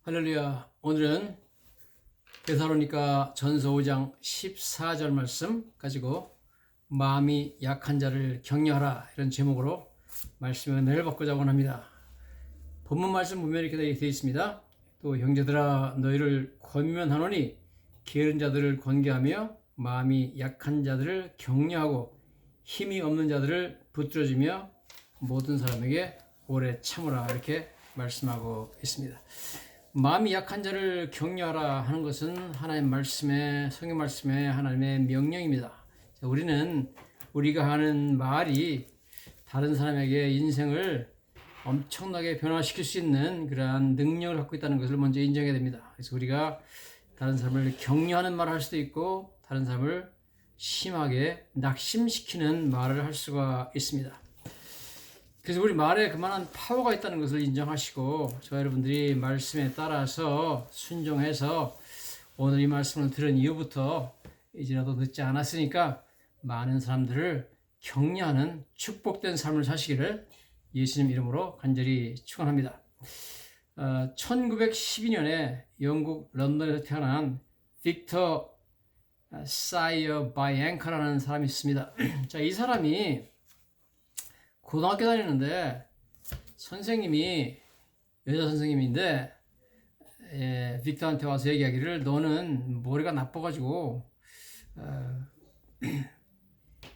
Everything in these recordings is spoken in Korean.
할렐루야. 오늘은 데살로니가 전서 5장 14절 말씀 가지고 마음이 약한 자를 격려하라 이런 제목으로 말씀의 은혜를 받고자 원합니다. 본문 말씀 보면 이렇게 되어 있습니다. 또 형제들아 너희를 권면하노니 게으른 자들을 권계하며 마음이 약한 자들을 격려하고 힘이 없는 자들을 붙들어주며 모든 사람에게 오래 참으라 이렇게 말씀하고 있습니다. 마음이 약한 자를 격려하라 하는 것은 하나님 말씀의 성경 말씀의 하나님의 명령입니다. 우리는 우리가 하는 말이 다른 사람에게 인생을 엄청나게 변화시킬 수 있는 그러한 능력을 갖고 있다는 것을 먼저 인정해야 됩니다. 그래서 우리가 다른 사람을 격려하는 말을 할 수도 있고 다른 사람을 심하게 낙심시키는 말을 할 수가 있습니다. 그래서 우리 말에 그만한 파워가 있다는 것을 인정하시고 저 여러분들이 말씀에 따라서 순종해서 오늘 이 말씀을 들은 이후부터 이제라도 늦지 않았으니까 많은 사람들을 격려하는 축복된 삶을 사시기를 예수님 이름으로 간절히 축원합니다. 1912년에 영국 런던에서 태어난 빅터 사이어 바이앵커라는 사람이 있습니다. 자, 이 사람이 고등학교 다니는데 선생님이 여자 선생님인데 빅터한테 와서 얘기하기를 너는 머리가 나빠가지고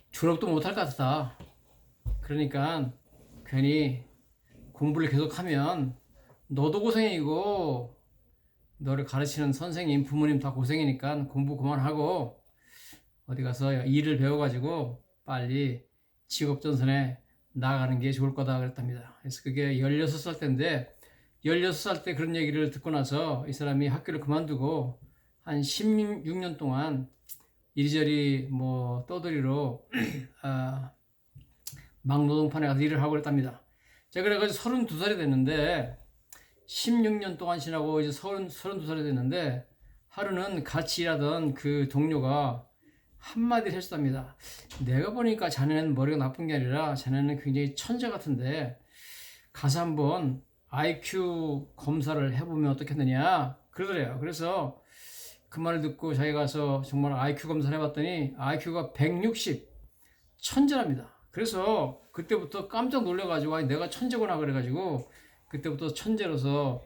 졸업도 못할 것 같다. 그러니까 괜히 공부를 계속하면 너도 고생이고 너를 가르치는 선생님 부모님 다 고생이니까 공부 그만하고 어디 가서 일을 배워가지고 빨리 직업전선에 나가는 게 좋을 거다 그랬답니다. 그래서 그게 16살 때인데 16살 때 그런 얘기를 듣고 나서 이 사람이 학교를 그만두고 한 16년 동안 이리저리 떠돌이로 막노동판에 가서 일을 하고 그랬답니다. 제가 그래가지고 32살이 됐는데 16년 동안 지나고 이제 32살이 됐는데 하루는 같이 일하던 그 동료가 한마디를 했답니다. 내가 보니까 자네는 머리가 나쁜 게 아니라 자네는 굉장히 천재 같은데 가서 한번 IQ 검사를 해보면 어떻겠느냐 그러더래요. 그래서 그 말을 듣고 자기가 가서 정말 IQ 검사를 해봤더니 IQ가 160 천재랍니다. 그래서 그때부터 깜짝 놀래가지고 아니 내가 천재구나 그래가지고 그때부터 천재로서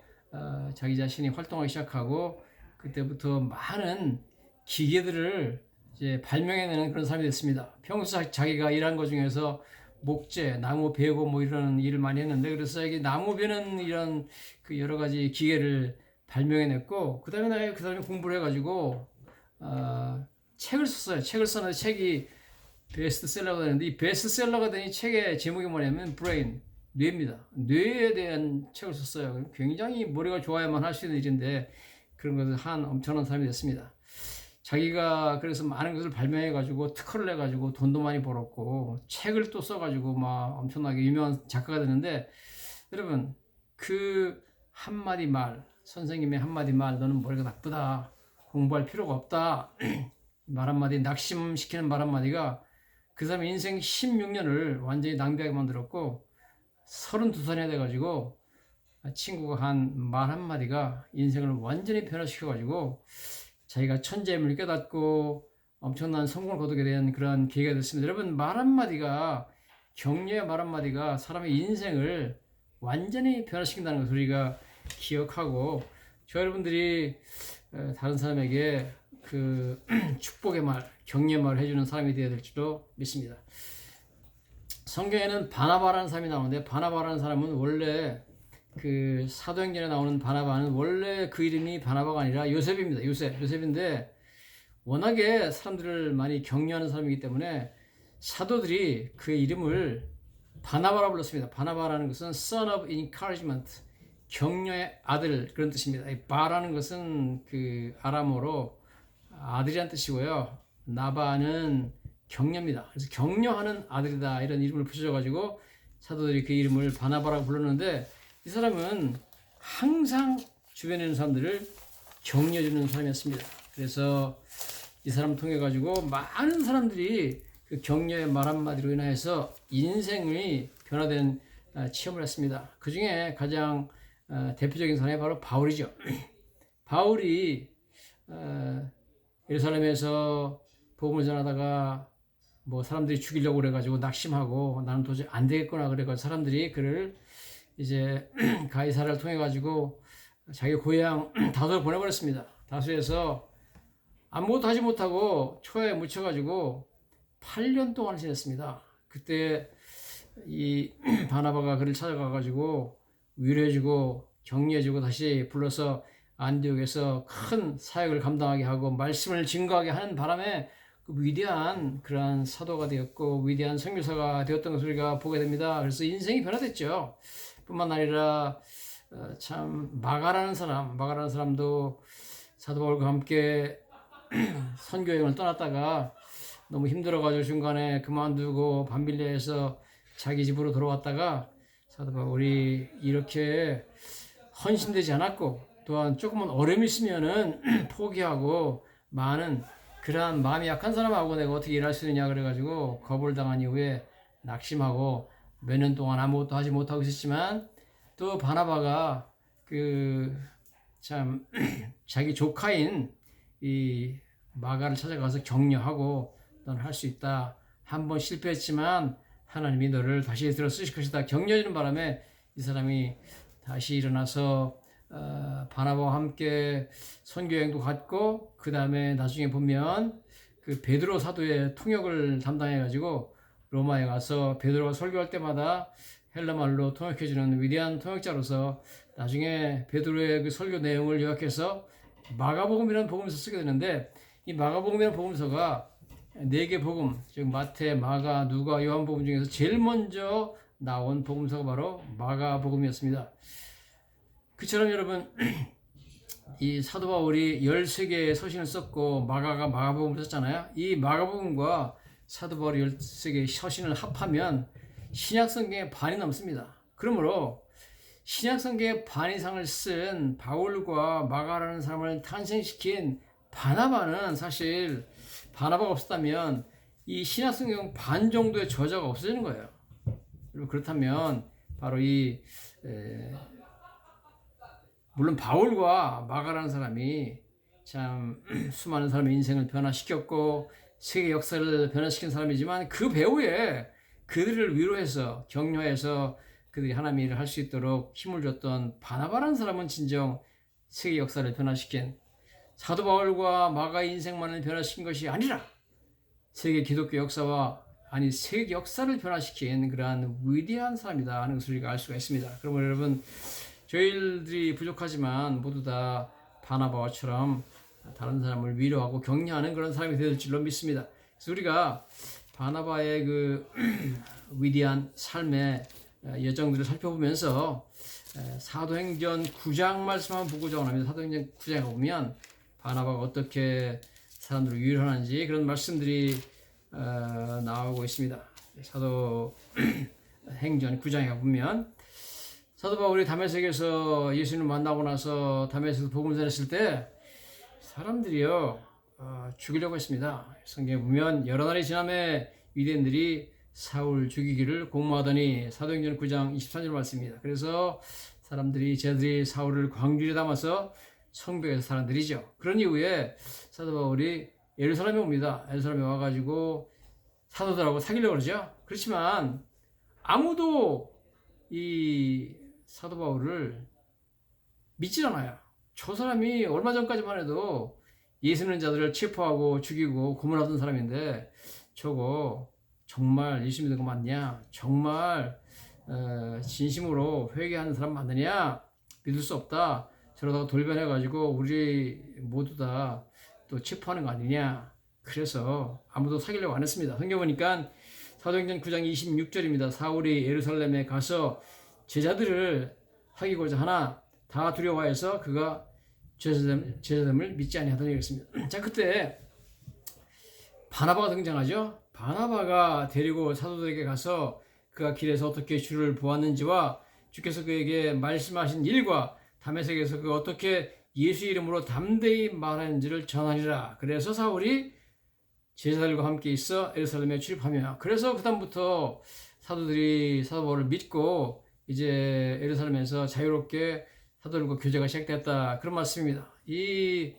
자기 자신이 활동하기 시작하고 그때부터 많은 기계들을 이제 발명해내는 그런 사람이 됐습니다. 평소 자기가 일한 것 중에서 목재, 나무 베고 이런 일을 많이 했는데 그래서 이게 나무 베는 이런 그 여러 가지 기계를 발명해냈고 그 다음에 공부를 해가지고 책을 썼어요. 책을 썼는데 책이 베스트셀러가 되는데 이 베스트셀러가 된 이 책의 제목이 뭐냐면 브레인, 뇌입니다. 뇌에 대한 책을 썼어요. 굉장히 머리가 좋아야만 할 수 있는 일인데 그런 것을 한 엄청난 사람이 됐습니다. 자기가 그래서 많은 것을 발명해가지고 특허를 내가지고 돈도 많이 벌었고 책을 또 써가지고 막 엄청나게 유명한 작가가 됐는데 여러분 그 한마디 말 선생님의 한마디 말 너는 머리가 나쁘다 공부할 필요가 없다 말 한마디 낙심시키는 말 한마디가 그 사람의 인생 16년을 완전히 낭비하게 만들었고 32살이 돼가지고 친구가 한 말 한마디가 인생을 완전히 변화시켜가지고 자기가 천재임을 깨닫고 엄청난 성공을 거두게 된 그런 계기가 됐습니다. 여러분 말 한마디가 격려의 말 한마디가 사람의 인생을 완전히 변화시킨다는 것을 우리가 기억하고 저 여러분들이 다른 사람에게 그 축복의 말, 격려의 말을 해주는 사람이 되어야 될 줄로 믿습니다. 성경에는 바나바라는 사람이 나오는데 바나바라는 사람은 원래 그 사도행전에 나오는 바나바는 원래 그 이름이 바나바가 아니라 요셉입니다. 요셉인데 워낙에 사람들을 많이 격려하는 사람이기 때문에 사도들이 그 이름을 바나바라 불렀습니다. 바나바라는 것은 son of encouragement, 격려의 아들 그런 뜻입니다. 바라는 것은 그 아람어로 아들이란 뜻이고요. 나바는 격려입니다. 그래서 격려하는 아들이다 이런 이름을 붙여줘가지고 사도들이 그 이름을 바나바라고 불렀는데 이 사람은 항상 주변에 있는 사람들을 격려해주는 사람이었습니다. 그래서 이 사람 통해 가지고 많은 사람들이 그 격려의 말 한마디로 인해서 인생이 변화된 체험을 했습니다. 그 중에 가장 대표적인 사람이 바로 바울이죠. 바울이 예루살렘에서 복음을 전하다가 뭐 사람들이 죽이려고 그래가지고 낙심하고 나는 도저히 안 되겠구나 그래가지고 사람들이 그를 이제 가이사라를 통해 가지고 자기 고향 다소를 보내버렸습니다. 다소에서 아무것도 하지 못하고 초에 묻혀가지고 8년 동안 지냈습니다. 그때 이 바나바가 그를 찾아가가지고 위로해주고 격려해주고 다시 불러서 안디옥에서 큰 사역을 감당하게 하고 말씀을 증거하게 하는 바람에 그 위대한 그러한 사도가 되었고 위대한 선교사가 되었던 것을 우리가 보게 됩니다. 그래서 인생이 변화됐죠. 뿐만 아니라 참 마가라는 사람도 사도 바울과 함께 선교 여행을 떠났다가 너무 힘들어가지고 중간에 그만두고 밤빌리아에서 자기 집으로 돌아왔다가 사도 바울이 이렇게 헌신되지 않았고 또한 조금은 어려움이 있으면은 포기하고 많은 그러한 마음이 약한 사람하고 내가 어떻게 일할 수 있느냐 그래가지고 거부를 당한 이후에 낙심하고 몇 년 동안 아무것도 하지 못하고 있었지만 또 바나바가 그 참 자기 조카인 이 마가를 찾아가서 격려하고 너는 할 수 있다. 한 번 실패했지만 하나님이 너를 다시 들어 쓰실 것이다. 격려해주는 바람에 이 사람이 다시 일어나서 바나바와 함께 선교여행도 갔고 그 다음에 나중에 보면 그 베드로 사도의 통역을 담당해가지고 로마에 가서 베드로가 설교할 때마다 헬라말로 통역해주는 위대한 통역자로서 나중에 베드로의 그 설교 내용을 요약해서 마가복음이라는 복음서 쓰게 되는데 이 마가복음이라는 복음서가 4개 복음, 즉 마태, 마가, 누가, 요한복음 중에서 제일 먼저 나온 복음서가 바로 마가복음이었습니다. 그처럼 여러분 이 사도 바울이 13개의 서신을 썼고 마가가 마가복음을 썼잖아요. 이 마가복음과 사도 바울이 13개의 서신을 합하면 신약성경의 반이 넘습니다. 그러므로 신약성경의 반 이상을 쓴 바울과 마가라는 사람을 탄생시킨 바나바는 사실 바나바가 없었다면 이 신약성경 반 정도의 저자가 없어지는 거예요. 그렇다면 바로 물론 바울과 마가라는 사람이 참 수많은 사람의 인생을 변화시켰고 세계 역사를 변화시킨 사람이지만 그 배후에 그들을 위로해서 격려해서 그들이 하나님의 일을 할 수 있도록 힘을 줬던 바나바라는 사람은 진정 세계 역사를 변화시킨 사도 바울과 마가의 인생만을 변화시킨 것이 아니라 세계 기독교 역사와 세계 역사를 변화시킨 그러한 위대한 사람이다 하는 것을 우리가 알 수가 있습니다. 그러면 여러분 저희들이 부족하지만 모두 다 바나바와처럼 다른 사람을 위로하고 격려하는 그런 사람이 될 줄로 믿습니다. 그래서 우리가 바나바의 그 위대한 삶의 여정들을 살펴보면서 사도행전 9장 말씀 한번 보고자 합니다. 사도행전 9장에 보면 바나바가 어떻게 사람들을 위로하는지 그런 말씀들이 나오고 있습니다. 사도행전 9장에 보면 사도 바울이 다메섹에서 예수님을 만나고 나서 다메섹에서 복음을 전했을 때 사람들이요 죽이려고 했습니다. 성경에 보면 여러 날이 지남에 유대인들이 사울 죽이기를 공모하더니 사도행전 9장 23절 말씀입니다. 그래서 쟤들이 사울을 광주리에 담아서 성벽에서 사람들이죠. 그런 이후에 사도 바울이 예루살렘에 옵니다. 예루살렘에 와가지고 사도들하고 사귀려고 그러죠. 그렇지만 아무도 이 사도 바울을 믿질 않아요. 저 사람이 얼마 전까지만 해도 예수 믿는 자들을 체포하고 죽이고 고문하던 사람인데 저거 정말 예수 믿는 거 맞냐? 정말 진심으로 회개하는 사람 맞느냐? 믿을 수 없다. 저러다가 돌변해가지고 우리 모두 다 또 체포하는 거 아니냐? 그래서 아무도 사귀려고 안 했습니다. 성경 보니까 사도행전 9장 26절입니다. 사울이 예루살렘에 가서 제자들을 사귀고자 하나 다 두려워해서 그가 제자됨을 믿지 아니하더니 그랬습니다. 자, 그때 바나바가 등장하죠. 바나바가 데리고 사도들에게 가서 그가 길에서 어떻게 주를 보았는지와 주께서 그에게 말씀하신 일과 다메섹에서 그가 어떻게 예수 이름으로 담대히 말하는지를 전하리라. 그래서 사울이 제자들과 함께 있어 예루살렘에 출입하며 그래서 그다음부터 사도들이 사도 바울을 믿고 이제 예루살렘에서 자유롭게 사도들과 교제가 시작됐다. 그런 말씀입니다. 이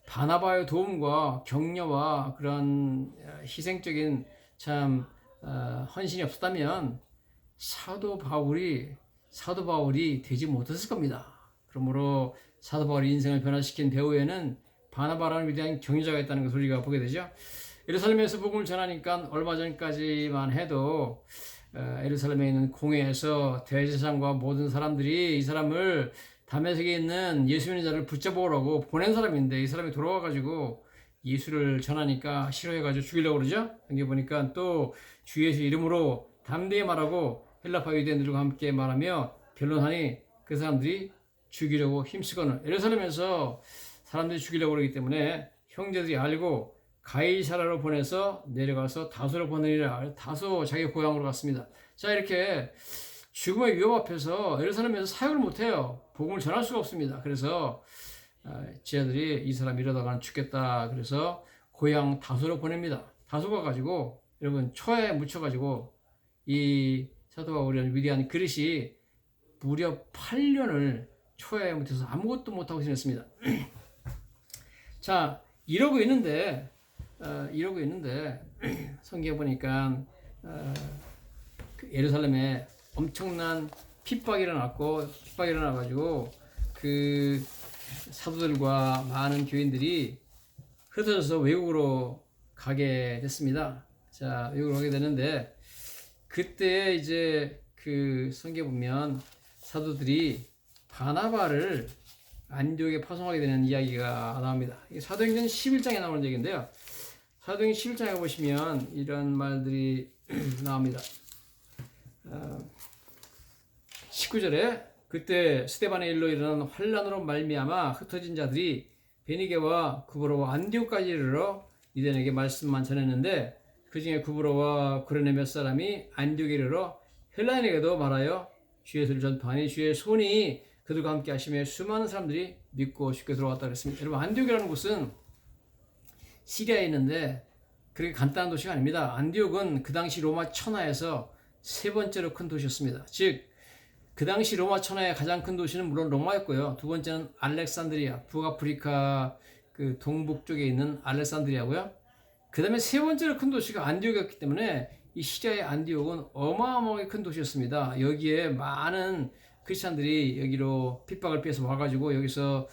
바나바의 도움과 격려와 그런 희생적인 참 헌신이 없었다면 사도 바울이 되지 못했을 겁니다. 그러므로 사도 바울이 인생을 변화시킨 배후에는 바나바라는 위대한 경유자가 있다는 것을 우리가 보게 되죠. 예루살렘에서 복음을 전하니까 얼마 전까지만 해도 예루살렘에 있는 공회에서 대제사장과 모든 사람들이 이 사람을 다메섹에 있는 예수 믿는 자를 붙잡아 오라고 보낸 사람인데 이 사람이 돌아와가지고 예수를 전하니까 싫어해가지고 죽이려고 그러죠. 여기 보니까 또 주 예수 이름으로 담대히 말하고 헬라파 유대인들과 함께 말하며 변론하니 그 사람들이 죽이려고 힘쓰거늘. 예루살렘에서 사람들이 죽이려고 그러기 때문에 형제들이 알고 가이사라로 보내서 내려가서 다소로 보내리라. 다소 자기 고향으로 갔습니다. 자, 이렇게 죽음의 위협 앞에서 예루살렘에서 사역을 못해요. 복음을 전할 수가 없습니다. 그래서 지하들이 이 사람 이러다가는 죽겠다. 그래서 고향 다소로 보냅니다. 다소 가가지고 여러분 초에 묻혀가지고 이 사도 바울이라는 위대한 그릇이 무려 8년을 초에 묻혀서 아무것도 못하고 지냈습니다. 자, 이러고 있는데 성경에 보니까 예루살렘에 엄청난 핍박이 일어나가지고 그 사도들과 많은 교인들이 흩어져서 외국으로 가게 됐습니다. 자, 외국으로 가게 되는데 그때 이제 그 성경에 보면 사도들이 바나바를 안디옥에 파송하게 되는 이야기가 나옵니다. 이게 사도행전 11장에 나오는 얘기인데요. 사도행전 11장에 보시면 이런 말들이 나옵니다. 19절에 그때 스데반의 일로 일어난 환란으로 말미암아 흩어진 자들이 베니게와 구브로와 안디옥까지 이르러 이들에게 말씀만 전했는데 그 중에 구브로와 구레네 몇 사람이 안디옥에 이르러 헬라인에게도 말하여 주 예수를 전파하니 주의 손이 그들과 함께 하시며 수많은 사람들이 믿고 쉽게 들어왔다 그랬습니다. 여러분, 안디옥이라는 곳은 시리아에 있는데 그렇게 간단한 도시가 아닙니다. 안디옥은 그 당시 로마 천하에서 세 번째로 큰 도시였습니다. 즉, 그 당시 로마 천하의 가장 큰 도시는 물론 로마였고요. 두 번째는 알렉산드리아, 북아프리카 그 동북 쪽에 있는 알렉산드리아고요. 그 다음에 세 번째로 큰 도시가 안디옥이었기 때문에 이 시리아의 안디옥은 어마어마하게 큰 도시였습니다. 여기에 많은 크리스찬들이 여기로 핍박을 피해서 와가지고 여기서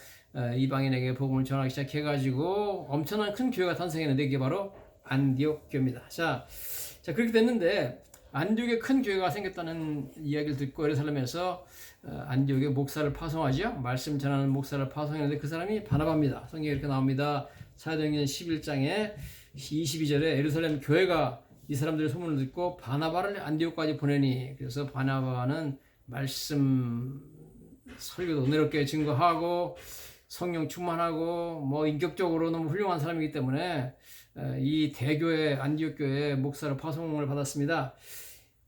이방인에게 복음을 전하기 시작해가지고 엄청난 큰 교회가 탄생했는데 이게 바로 안디옥 교회입니다. 자, 그렇게 됐는데 안디옥에 큰 교회가 생겼다는 이야기를 듣고 예루살렘에서 안디옥에 목사를 파송하죠. 말씀 전하는 목사를 파송했는데 그 사람이 바나바입니다. 성경에 이렇게 나옵니다. 사도행전 11장에 22절에 예루살렘 교회가 이 사람들의 소문을 듣고 바나바를 안디옥까지 보내니 그래서 바나바는 말씀 설교도 은혜롭게 증거하고 성령 충만하고 뭐 인격적으로 너무 훌륭한 사람이기 때문에 이 대교회 안디옥 교회 목사로 파송을 받았습니다.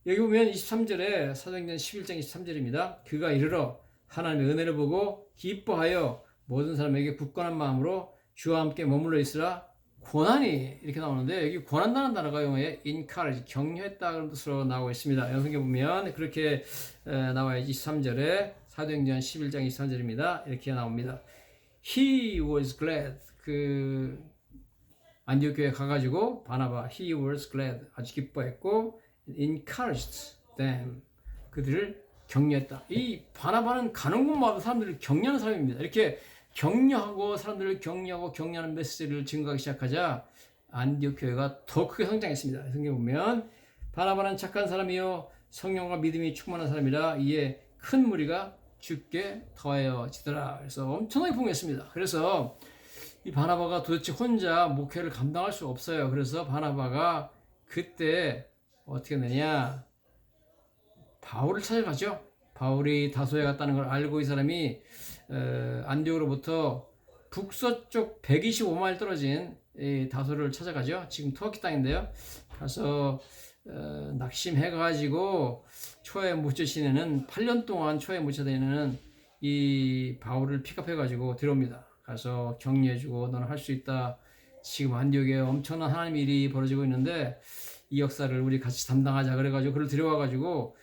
여기 보면 23절에 사도행전 11장 23절입니다. 그가 이르러 하나님의 은혜를 보고 기뻐하여 모든 사람에게 굳건한 마음으로 주와 함께 머물러 있으라 고난이 이렇게 나오는데 여기 고난다는 단어가 영어에 encourage, 격려했다 그런 뜻으로 나오고 있습니다. 성경에 보면 그렇게 나와요. 23절에 사도행전 11장 23절입니다. 이렇게 나옵니다. He was glad. 그 안디옥 교회에 가가지고 바나바 he was glad 아주 기뻐했고 encouraged them 그들을 격려했다. 이 바나바는 가는 곳마다 사람들을 격려하는 사람입니다. 이렇게 격려하고 사람들을 격려하고 격려하는 메시지를 증거하기 시작하자 안디옥 교회가 더 크게 성장했습니다. 성경에 보면 바나바는 착한 사람이요 성령과 믿음이 충만한 사람이라 이에 큰 무리가 주께 더하여지더라. 그래서 엄청나게 부흥했습니다. 그래서 이 바나바가 도대체 혼자 목회를 감당할 수 없어요. 그래서 바나바가 그때 어떻게 되냐? 바울을 찾아가죠. 바울이 다소에 갔다는 걸 알고 이 사람이 안디옥으로부터 북서쪽 125마일 떨어진 다소를 찾아가죠. 지금 터키 땅인데요. 가서 낙심해가지고 초에 묻혀 지내는 8년 동안 초에 묻혀 지내는 이 바울을 픽업해가지고 들어옵니다. 가서 격려해주고 너는 할 수 있다. 지금 안디옥에 엄청난 하나님의 일이 벌어지고 있는데 이 역사를 우리 같이 담당하자. 그래가지고 그를 데려와가지고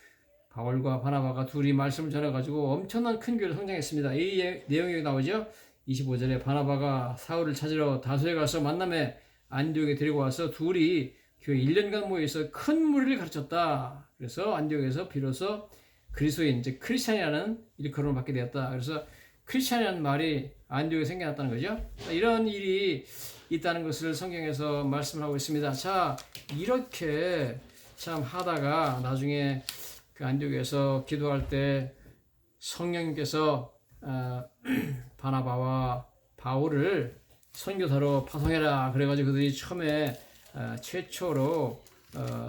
바울과 바나바가 둘이 말씀을 전해가지고 엄청난 큰 교회로 성장했습니다. 이 내용이 나오죠. 25절에 바나바가 사울을 찾으러 다소에 가서 만남에 안디옥에 데리고 와서 둘이 교회 1년간 모여서 큰 무리를 가르쳤다. 그래서 안디옥에서 비로소 그리스도인, 즉 크리스찬이라는 일컬음을 받게 되었다. 그래서 크리스찬이라는 말이 안디옥에 생겨났다는 거죠. 이런 일이 있다는 것을 성경에서 말씀을 하고 있습니다. 자, 이렇게 참 하다가 나중에 그 안디옥에서 기도할 때 성령님께서 바나바와 바울을 선교사로 파송해라. 그래가지고 그들이 처음에 최초로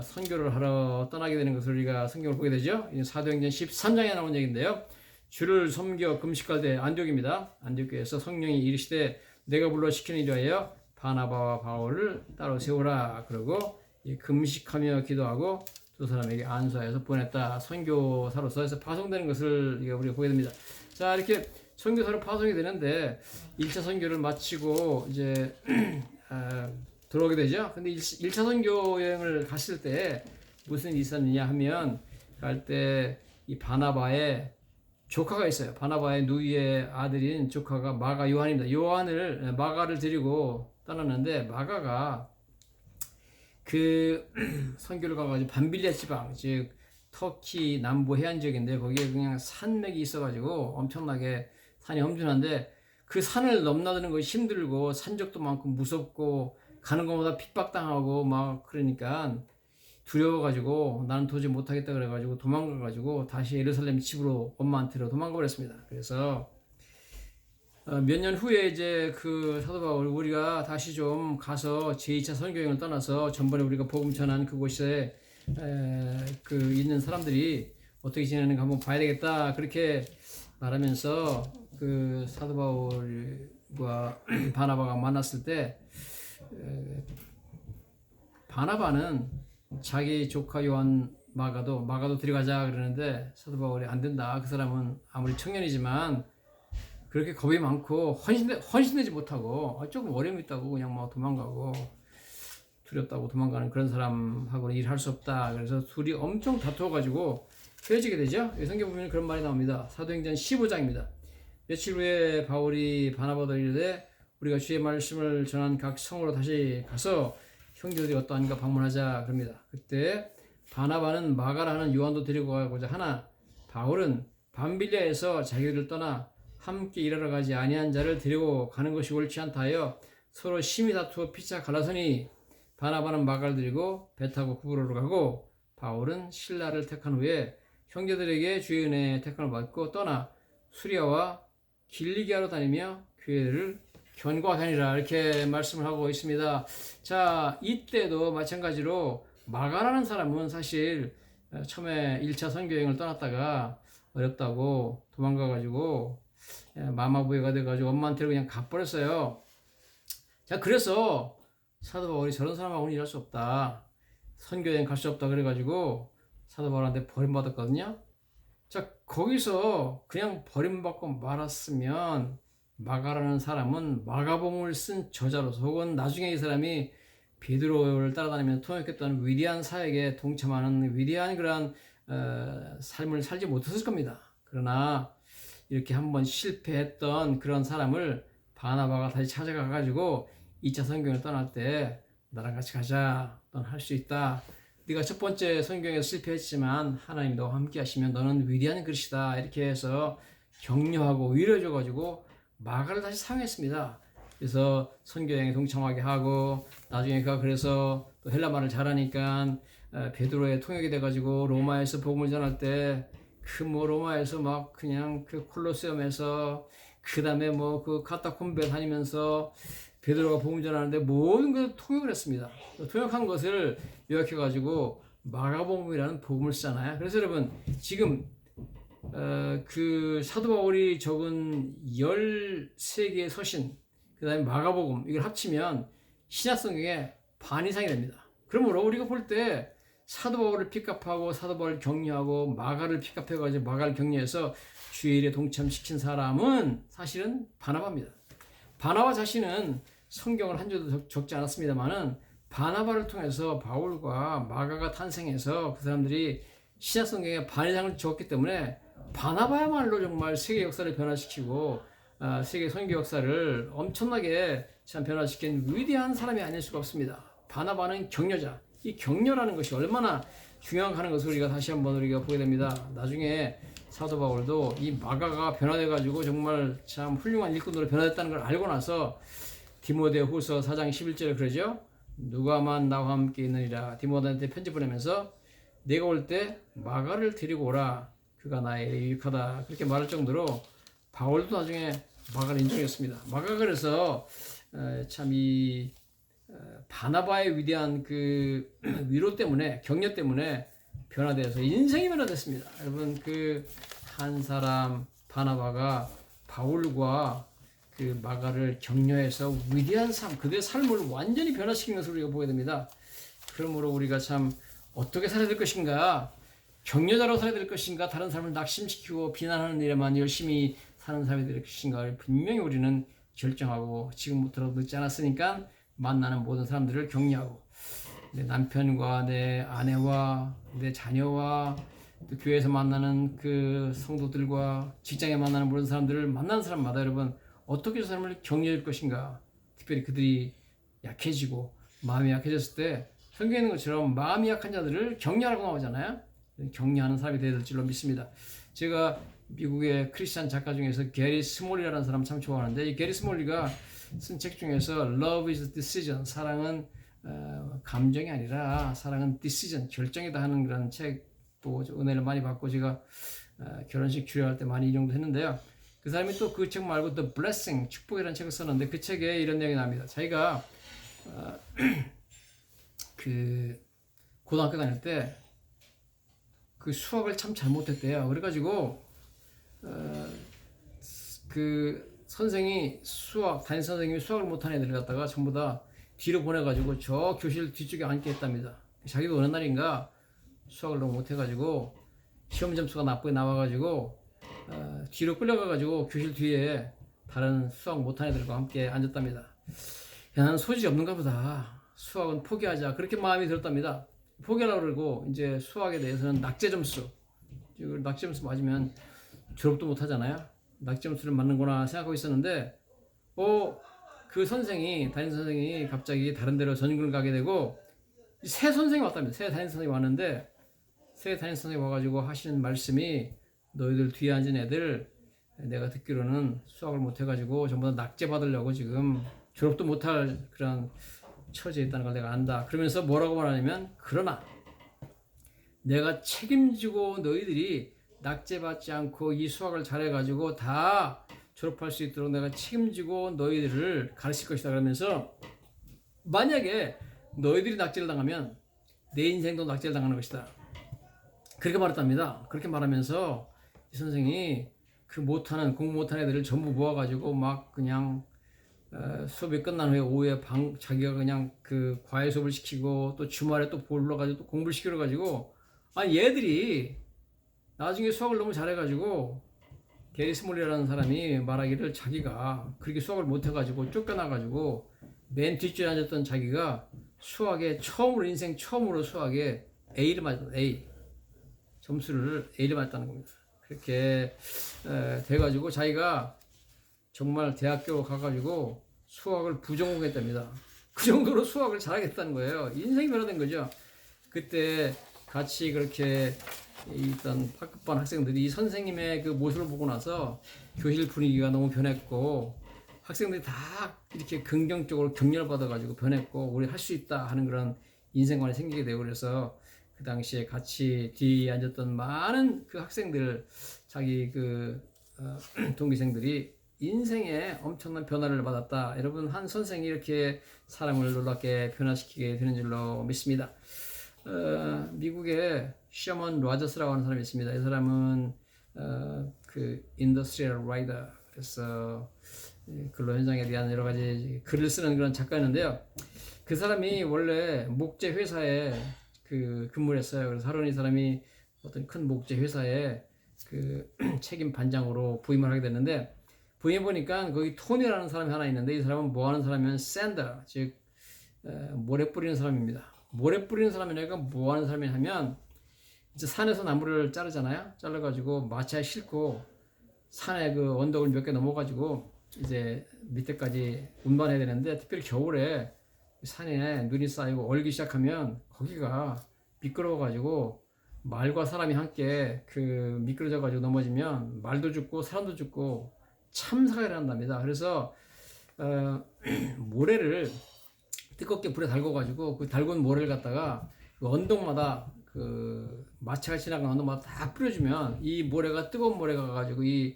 선교를 하러 떠나게 되는 것을 우리가 성경을 보게 되죠. 사도행전 13장에 나온 얘기인데요. 주를 섬겨 금식할 때 안디옥입니다. 안디옥에서 성령이 이르시되 내가 불러 시키는 이하여 바나바와 바울을 따로 세우라. 그러고 금식하며 기도하고 두 사람에게 안수하여서 보냈다. 선교사로서 해서 파송되는 것을 우리가 보게 됩니다. 자, 이렇게 선교사로 파송이 되는데 1차 선교를 마치고 이제 들어오게 되죠. 근데 1차 선교 여행을 갔을 때 무슨 일이 있었느냐 하면 갈 때 이 바나바의 조카가 있어요. 바나바의 누이의 아들인 조카가 마가 요한입니다. 마가를 데리고 떠났는데 마가가 그 선교를 가가지고 밤빌리아 지방, 즉 터키 남부 해안 지역인데 거기에 그냥 산맥이 있어가지고 엄청나게 산이 험준한데 그 산을 넘나드는 것이 힘들고 산적도 많고 무섭고 가는 것마다 핍박당하고 막 그러니까 두려워가지고 나는 도저히 못하겠다 그래가지고 도망가가지고 다시 예루살렘 집으로 엄마한테로 도망가 버렸습니다. 그래서 몇 년 후에 이제 그 사도 바울 우리가 다시 좀 가서 제2차 선교여행을 떠나서 전번에 우리가 복음 전한 그곳에 그 있는 사람들이 어떻게 지내는가 한번 봐야 되겠다 그렇게 말하면서 그 사도 바울과 바나바가 만났을 때 바나바는 자기 조카 요한 마가도 데려가자 그러는데 사도 바울이 안 된다. 그 사람은 아무리 청년이지만 그렇게 겁이 많고 헌신되지 못하고 조금 어려움이 있다고 그냥 막 도망가고 두렵다고 도망가는 그런 사람하고는 일할 수 없다. 그래서 둘이 엄청 다투어가지고 헤어지게 되죠. 성경 보면 그런 말이 나옵니다. 사도행전 15장입니다. 며칠 후에 바울이 바나바도 이르되 우리가 주의 말씀을 전한 각 성으로 다시 가서 형제들이 어떠한가 방문하자 그럽니다. 그때 바나바는 마가라 하는 요한도 데리고 가고자 하나 바울은 밤빌리아에서 자기들을 떠나 함께 일하러 가지 아니한 자를 데리고 가는 것이 옳지 않다 하여 서로 심히 다투어 피차 갈라서니 바나바는 마가를 데리고 배 타고 구브로로 가고 바울은 실라를 택한 후에 형제들에게 주의 은혜의 택함을 받고 떠나 수리아와 길리기아로 다니며 교회를 견고하니라 이렇게 말씀을 하고 있습니다. 자, 이때도 마찬가지로 마가라는 사람은 사실 처음에 1차 선교여행을 떠났다가 어렵다고 도망가가지고 마마부회가 돼가지고 엄마한테 그냥 가버렸어요. 자, 그래서 사도 바울이 저런 사람하고는 일할 수 없다. 선교여행 갈 수 없다 그래가지고 사도 바울한테 버림받았거든요. 자, 거기서 그냥 버림받고 말았으면 마가라는 사람은 마가복음을 쓴 저자로서 혹은 나중에 이 사람이 베드로를 따라다니면서 통역했던 위대한 사역에 동참하는 위대한 그러한 삶을 살지 못했을 겁니다. 그러나 이렇게 한번 실패했던 그런 사람을 바나바가 다시 찾아가가지고 2차 선교를 떠날 때 나랑 같이 가자. 넌 할 수 있다. 네가 첫 번째 선교에서 실패했지만 하나님 너와 함께 하시면 너는 위대한 그릇이다. 이렇게 해서 격려하고 위로해줘가지고 마가를 다시 사용했습니다. 그래서 선교여행에 동참하게 하고 나중에 그가 그래서 또 헬라말을 잘하니까 베드로의 통역이 돼가지고 로마에서 복음을 전할 때 그 로마에서 막 그냥 그 콜로세움에서 그 다음에 그 카타콤베 다니면서 베드로가 복음 전하는데 모든 것을 통역을 했습니다. 통역한 것을 요약해가지고 마가복음이라는 복음을 쓰잖아요. 그래서 여러분 지금 그 사도 바울이 적은 13개의 서신 그 다음에 마가복음 이걸 합치면 신약성경의 반 이상이 됩니다. 그러므로 우리가 볼 때 사도 바울을 픽업하고 사도 바울을 격려하고 마가를 픽업해가지고 마가를 격려해서 주의 일에 동참시킨 사람은 사실은 바나바입니다. 바나바 자신은 성경을 한 줄도 적지 않았습니다만은 바나바를 통해서 바울과 마가가 탄생해서 그 사람들이 신약 성경에 반이상을 적었기 때문에 바나바야말로 정말 세계 역사를 변화시키고 세계 선교 역사를 엄청나게 참 변화시킨 위대한 사람이 아닐 수가 없습니다. 바나바는 격려자. 이 격려라는 것이 얼마나 중요한 것을 우리가 다시 한번 우리가 보게 됩니다. 나중에 사도 바울도 이 마가가 변화돼 가지고 정말 참 훌륭한 일꾼으로 변화됐다는 걸 알고 나서 디모데후서 4장 11절에 그러죠. 누가만 나와 함께 있느니라. 디모데한테 편지 보내면서 내가 올 때 마가를 데리고 오라. 그가 나의 유익하다. 그렇게 말할 정도로 바울도 나중에 마가를 인정했습니다. 마가가 그래서 참 이 바나바의 위대한 그 위로 때문에 격려 때문에 변화되어서 인생이 변화됐습니다. 여러분 그 한 사람 바나바가 바울과 그 마가를 격려해서 위대한 삶, 그들의 삶을 완전히 변화시킨 것을 우리가 보게 됩니다. 그러므로 우리가 참 어떻게 살아야 될 것인가, 격려자로 살아야 될 것인가, 다른 사람을 낙심시키고 비난하는 일에만 열심히 사는 사람이 될 것인가를 분명히 우리는 결정하고 지금부터라도 늦지 않았으니까 만나는 모든 사람들을 격려하고 내 남편과 내 아내와 내 자녀와 또 교회에서 만나는 그 성도들과 직장에 만나는 모든 사람들을 만나는 사람마다 여러분 어떻게 저 사람을 격려할 것인가, 특별히 그들이 약해지고 마음이 약해졌을 때 성경에 있는 것처럼 마음이 약한 자들을 격려하라고 나오잖아요. 격려하는 사람이 되어야 될 줄로 믿습니다. 제가 미국의 크리스찬 작가 중에서 게리 스몰리라는 사람 참 좋아하는데 이 게리 스몰리가 쓴 책 중에서 Love is Decision, 사랑은 감정이 아니라 사랑은 decision, 결정이다 하는 그런 책도 은혜를 많이 받고 제가 결혼식 주례할 때 많이 인용도 했는데요. 그 사람이 또 그 책 말고 The Blessing, 축복이라는 책을 썼는데 그 책에 이런 내용이 나옵니다. 자기가 그 고등학교 다닐 때 그 수학을 참 잘못했대요. 그래가지고 그 선생이 담임 선생님이 수학을 못하는 애들 갖다가 전부 다 뒤로 보내가지고 저 교실 뒤쪽에 앉게 했답니다. 자기도 어느 날인가 수학을 너무 못해가지고 시험 점수가 나쁘게 나와가지고 뒤로 끌려가가지고 교실 뒤에 다른 수학 못하는 애들과 함께 앉았답니다. 야, 나는 소질이 없는가 보다. 수학은 포기하자. 그렇게 마음이 들었답니다. 포기하려고 그러고 이제 수학에 대해서는 낙제 점수 맞으면 졸업도 못 하잖아요. 낙제 점수를 맞는구나 생각하고 있었는데 그 담임 선생이 갑자기 다른 데로 전근을 가게 되고 새 선생이 왔답니다. 새 담임 선생이 왔는데 새 담임 선생이 와가지고 하시는 말씀이 너희들 뒤에 앉은 애들 내가 듣기로는 수학을 못 해가지고 전부 다 낙제 받으려고 지금 졸업도 못할 그런 처지에 있다는 걸 내가 안다. 그러면서 뭐라고 말하냐면 그러나 내가 책임지고 너희들이 낙제받지 않고 이 수학을 잘해가지고 다 졸업할 수 있도록 내가 책임지고 너희들을 가르칠 것이다. 그러면서 만약에 너희들이 낙제를 당하면 내 인생도 낙제를 당하는 것이다. 그렇게 말했답니다. 그렇게 말하면서 이 선생이 그 공부 못하는 애들을 전부 모아가지고 막 그냥 수업이 끝난 후에 오후에 자기가 그냥 그 과외 수업을 시키고 또 주말에 또 불러가지고 또 공부를 시켜가지고 얘들이 나중에 수학을 너무 잘해가지고 게리 스몰리라는 사람이 말하기를 자기가 그렇게 수학을 못해가지고 쫓겨나가지고 맨 뒷줄에 앉았던 자기가 인생 처음으로 수학에 A를 맞았다. 점수를 A를 맞았다는 겁니다. 그렇게 돼가지고 자기가 정말 대학교 가가지고 수학을 부전공했답니다. 그 정도로 수학을 잘하겠다는 거예요. 인생이 변화된 거죠. 그때 같이 그렇게 있던 학급반 학생들이 이 선생님의 그 모습을 보고 나서 교실 분위기가 너무 변했고 학생들이 다 이렇게 긍정적으로 격려를 받아가지고 변했고 우리 할 수 있다 하는 그런 인생관이 생기게 되고 그래서 그 당시에 같이 뒤에 앉았던 많은 그 학생들 자기 동기생들이 인생에 엄청난 변화를 받았다. 여러분 한 선생이 이렇게 사람을 놀랍게 변화시키게 되는 줄로 믿습니다. 미국에 셔먼 로저스라고 하는 사람이 있습니다. 이 사람은 그 인더스트리얼 라이더 그래서 근로 현장에 대한 여러 가지 글을 쓰는 그런 작가였는데요. 그 사람이 원래 목재 회사에 근무를 했어요. 그래서 하루는 이 사람이 어떤 큰 목재 회사에 그 책임 반장으로 부임을 하게 됐는데 부임해 보니까 거기 토니라는 사람이 하나 있는데 이 사람은 뭐 하는 사람이면 샌더, 즉 모래 뿌리는 사람입니다. 모래 뿌리는 사람이니까 뭐 하는 사람이냐면 이제 산에서 나무를 자르잖아요. 잘라가지고 마차에 싣고 산에 그 언덕을 몇 개 넘어가지고 이제 밑에까지 운반해야 되는데, 특별히 겨울에 산에 눈이 쌓이고 얼기 시작하면 거기가 미끄러워가지고 말과 사람이 함께 그 미끄러져가지고 넘어지면 말도 죽고 사람도 죽고 참사가 일어난답니다. 그래서 모래를 뜨겁게 불에 달궈가지고 그 달군 모래를 갖다가 그 언덕마다 그 마차가 지나가는 언덕마다 다 뿌려주면 이 모래가 뜨거운 모래가 가지고 이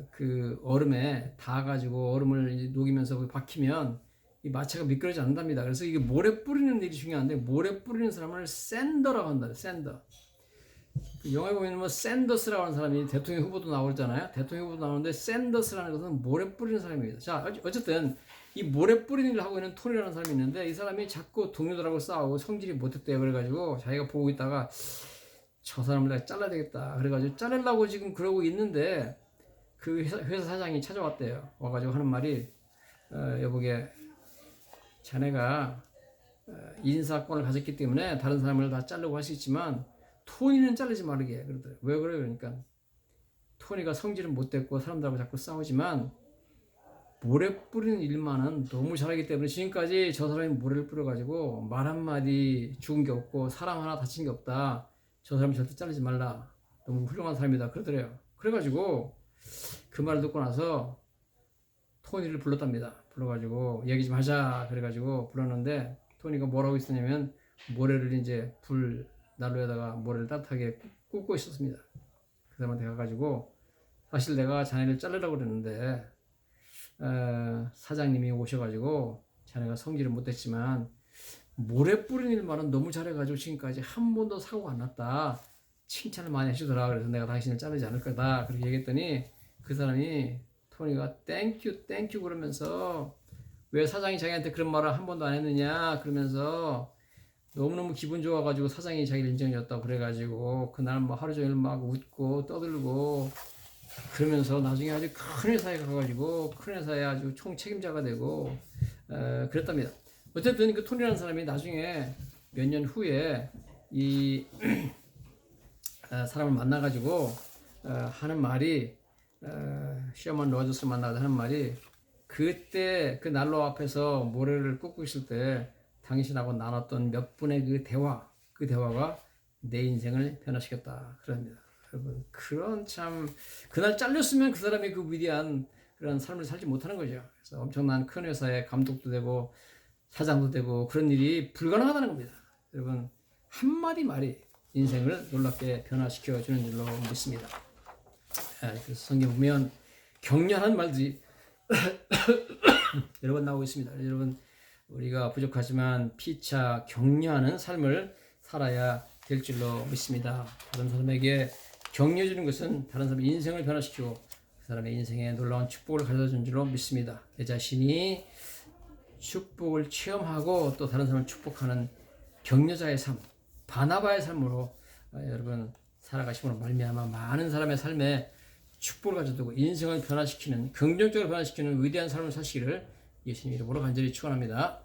그 얼음에 닿아가지고 얼음을 녹이면서 박히면 이 마차가 미끄러지지 않는답니다. 그래서 이게 모래 뿌리는 일이 중요한데, 모래 뿌리는 사람을 샌더라고 한다. 샌더. 그 영화에 보면 뭐 샌더스라고 하는 사람이 대통령 후보도 나오잖아요. 대통령 후보도 나오는데 샌더스라는 것은 모래 뿌리는 사람입니다. 자, 어쨌든 이 모래 뿌리는 일을 하고 있는 톤이라는 사람이 있는데, 이 사람이 자꾸 동료들하고 싸우고 성질이 못했대요. 그래가지고 자기가 보고 있다가 저 사람을 내가 잘라야 되겠다. 그래가지고 자르려고 지금 그러고 있는데 그 회사 사장이 찾아왔대요. 와가지고 하는 말이 여보게, 자네가 인사권을 가졌기 때문에 다른 사람을 다 자르고 할 수 있지만 토니는 자르지 말게 그러더라고요. 왜 그래요? 그러니까 토니가 성질은 못됐고 사람들하고 자꾸 싸우지만 모래 뿌리는 일만은 너무 잘하기 때문에 지금까지 저 사람이 모래를 뿌려가지고 말 한마디 죽은 게 없고 사람 하나 다친 게 없다. 저 사람 절대 자르지 말라. 너무 훌륭한 사람이다. 그러더래요. 그래가지고 그 말을 듣고 나서 토니를 불렀답니다. 불러가지고 얘기 좀 하자. 그래가지고 불렀는데 토니가 뭐라고 있었냐면 모래를 이제 불 난로에다가 모래를 따뜻하게 굽고 있었습니다. 그 사람한테 가가지고 사실 내가 자네를 자르려고 그랬는데 사장님이 오셔가지고 자네가 성질을 못했지만 모래 뿌리는 일만은 너무 잘해가지고 지금까지 한 번도 사고가 안 났다. 칭찬을 많이 해주더라. 그래서 내가 당신을 자르지 않을 거다. 그렇게 얘기했더니 그 사람이 토니가 땡큐 그러면서 왜 사장이 자기한테 그런 말을 한 번도 안 했느냐 그러면서 너무너무 기분 좋아가지고 사장이 자기를 인정해줬다고 그래가지고 그날 뭐 하루 종일 막 웃고 떠들고 그러면서 나중에 아주 큰 회사에 가가지고 큰 회사에 아주 총책임자가 되고 그랬답니다. 어쨌든 그 톤이라는 사람이 나중에 몇 년 후에 이 사람을 만나가지고 하는 말이 셔먼 로저스를 만나서 하는 말이, 그때 그 난로 앞에서 모래를 굽고 있을 때 당신하고 나눴던 몇 분의 그 대화가 내 인생을 변화시켰다 그럽니다. 여러분, 그런 참 그날 잘렸으면 그 사람이 그 위대한 그런 삶을 살지 못하는 거죠. 그래서 엄청난 큰 회사의 감독도 되고 사장도 되고 그런 일이 불가능하다는 겁니다. 여러분, 한마디 말이 인생을 놀랍게 변화시켜 주는 줄로 믿습니다. 그래서 성경 보면 격려하는 말들이 여러 번 나오고 있습니다. 여러분, 우리가 부족하지만 피차 격려하는 삶을 살아야 될 줄로 믿습니다. 다른 사람에게 격려해 주는 것은 다른 사람의 인생을 변화시키고 그 사람의 인생에 놀라운 축복을 가져다 준 줄로 믿습니다. 내 자신이 축복을 체험하고 또 다른 사람을 축복하는 격려자의 삶, 바나바의 삶으로 여러분 살아가심으로 말미암아 많은 사람의 삶에 축복을 가져두고 인생을 변화시키는, 긍정적으로 변화시키는 위대한 삶을 사시기를 예수님 이름으로 간절히 축원합니다.